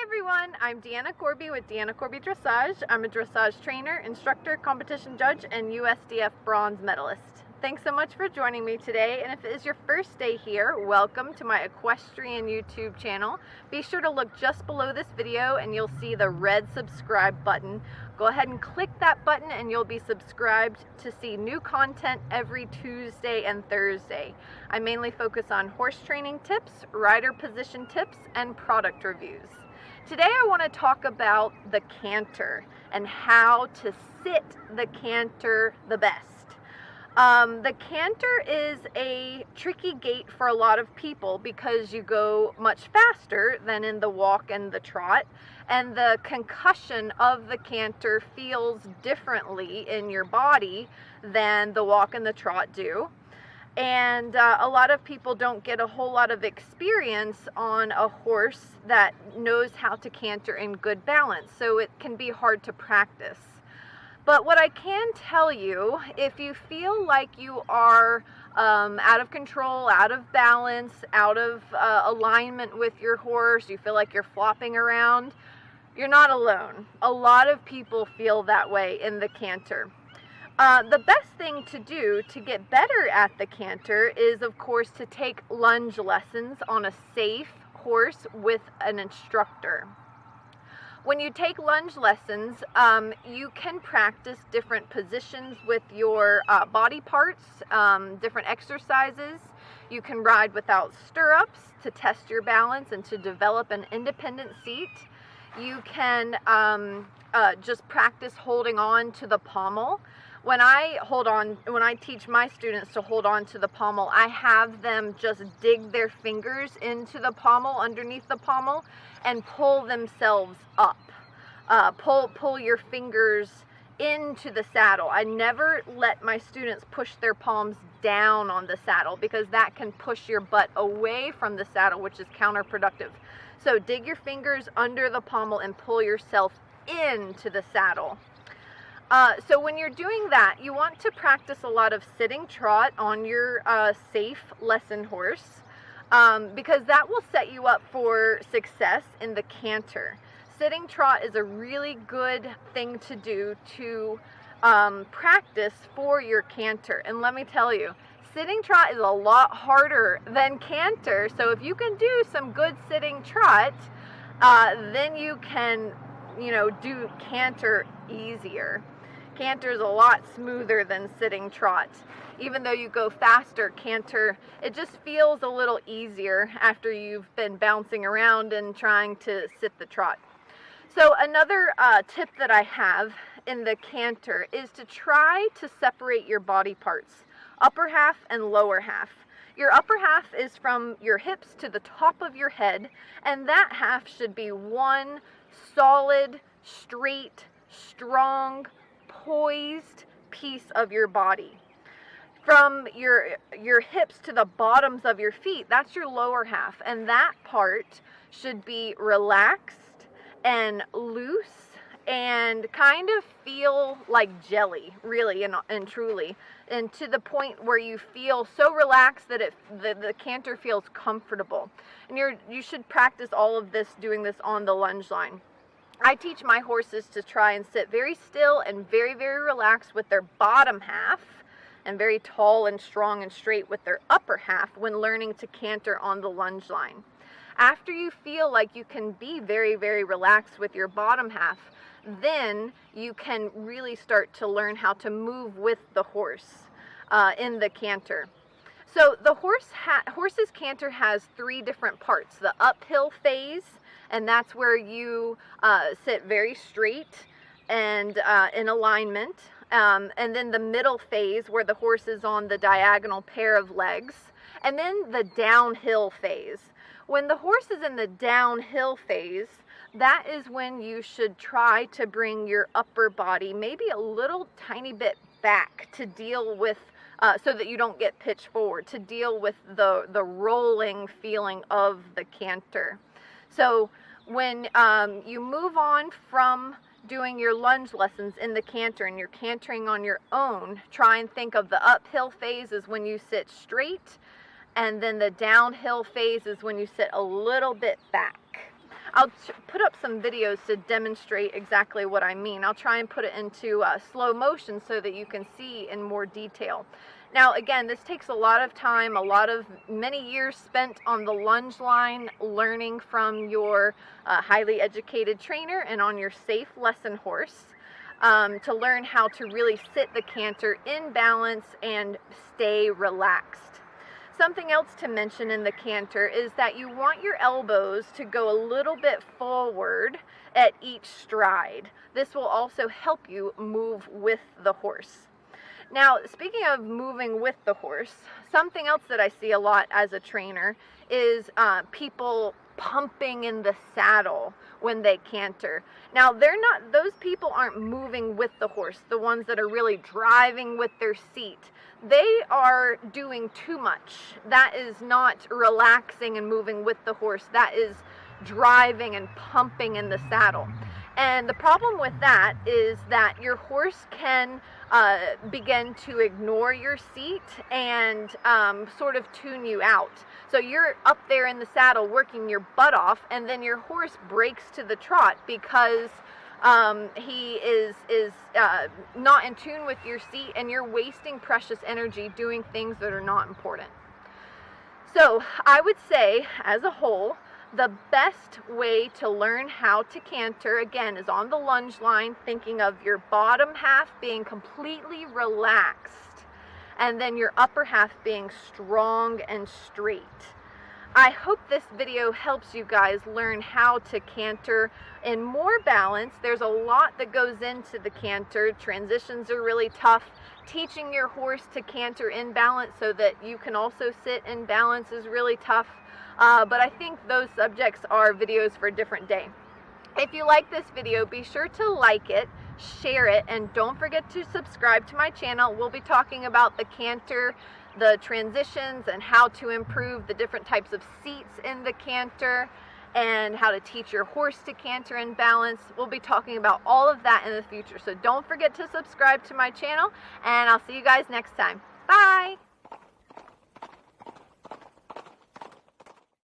everyone, I'm Deanna Corby with Deanna Corby Dressage. I'm a dressage trainer, instructor, competition judge, and USDF bronze medalist. Thanks so much for joining me today, and if it is your first day here, welcome to my equestrian YouTube channel. Be sure to look just below this video and you'll see the red subscribe button. Go ahead and click that button and you'll be subscribed to see new content every Tuesday and Thursday. I mainly focus on horse training tips, rider position tips, and product reviews. Today I want to talk about the canter and how to sit the canter the best. The canter is a tricky gait for a lot of people because you go much faster than in the walk and the trot, and the concussion of the canter feels differently in your body than the walk and the trot do. And a lot of people don't get a whole lot of experience on a horse that knows how to canter in good balance, so it can be hard to practice. But what I can tell you, if you feel like you are out of control, out of balance, out of alignment with your horse, you feel like you're flopping around, you're not alone. A lot of people feel that way in the canter. The best thing to do to get better at the canter is, of course, to take lunge lessons on a safe horse with an instructor. When you take lunge lessons, you can practice different positions with your body parts, different exercises. You can ride without stirrups to test your balance and to develop an independent seat. You can just practice holding on to the pommel. When I teach my students to hold on to the pommel, I have them just dig their fingers into the pommel, underneath the pommel, and pull themselves up. Pull your fingers into the saddle. I never let my students push their palms down on the saddle because that can push your butt away from the saddle, which is counterproductive. So dig your fingers under the pommel and pull yourself into the saddle. So when you're doing that, you want to practice a lot of sitting trot on your safe lesson horse because that will set you up for success in the canter. Sitting trot is a really good thing to do to practice for your canter. And let me tell you, sitting trot is a lot harder than canter. So if you can do some good sitting trot, then you can, do canter easier. Canter is a lot smoother than sitting trot. Even though you go faster, canter, it just feels a little easier after you've been bouncing around and trying to sit the trot. So another tip that I have in the canter is to try to separate your body parts, upper half and lower half. Your upper half is from your hips to the top of your head, and that half should be one solid, straight, strong, poised piece of your body. From your hips to the bottoms of your feet, that's your lower half, and that part should be relaxed and loose and kind of feel like jelly, really and truly, and to the point where you feel so relaxed that the canter feels comfortable. And you should practice all of this, doing this on the lunge line. I teach my horses to try and sit very still and very, very relaxed with their bottom half, and very tall and strong and straight with their upper half when learning to canter on the lunge line. After you feel like you can be very, very relaxed with your bottom half, then you can really start to learn how to move with the horse in the canter. So the horse's canter has three different parts. The uphill phase, and that's where you sit very straight and in alignment. And then the middle phase, where the horse is on the diagonal pair of legs. And then the downhill phase. When the horse is in the downhill phase, that is when you should try to bring your upper body maybe a little tiny bit back to deal with, so that you don't get pitched forward, to deal with the rolling feeling of the canter. So when you move on from doing your lunge lessons in the canter and you're cantering on your own, try and think of the uphill phase as when you sit straight, and then the downhill phase is when you sit a little bit back. I'll put up some videos to demonstrate exactly what I mean. I'll try and put it into slow motion so that you can see in more detail. Now again, this takes a lot of time, many years spent on the lunge line, learning from your highly educated trainer and on your safe lesson horse, to learn how to really sit the canter in balance and stay relaxed. Something else to mention in the canter is that you want your elbows to go a little bit forward at each stride. This will also help you move with the horse. Now, speaking of moving with the horse, something else that I see a lot as a trainer is people pumping in the saddle when they canter. Now, those people aren't moving with the horse, the ones that are really driving with their seat. They are doing too much. That is not relaxing and moving with the horse. That is driving and pumping in the saddle. And the problem with that is that your horse can begin to ignore your seat and sort of tune you out. So you're up there in the saddle working your butt off, and then your horse breaks to the trot because he is not in tune with your seat, and you're wasting precious energy doing things that are not important. So I would say, as a whole, the best way to learn how to canter, again, is on the lunge line, thinking of your bottom half being completely relaxed and then your upper half being strong and straight. I hope this video helps you guys learn how to canter in more balance. There's a lot that goes into the canter. Transitions are really tough. Teaching your horse to canter in balance so that you can also sit in balance is really tough. But I think those subjects are videos for a different day. If you like this video, be sure to like it, share it, and don't forget to subscribe to my channel. We'll be talking about the canter, the transitions, and how to improve the different types of seats in the canter, and how to teach your horse to canter in balance. We'll be talking about all of that in the future. So don't forget to subscribe to my channel, and I'll see you guys next time. Bye!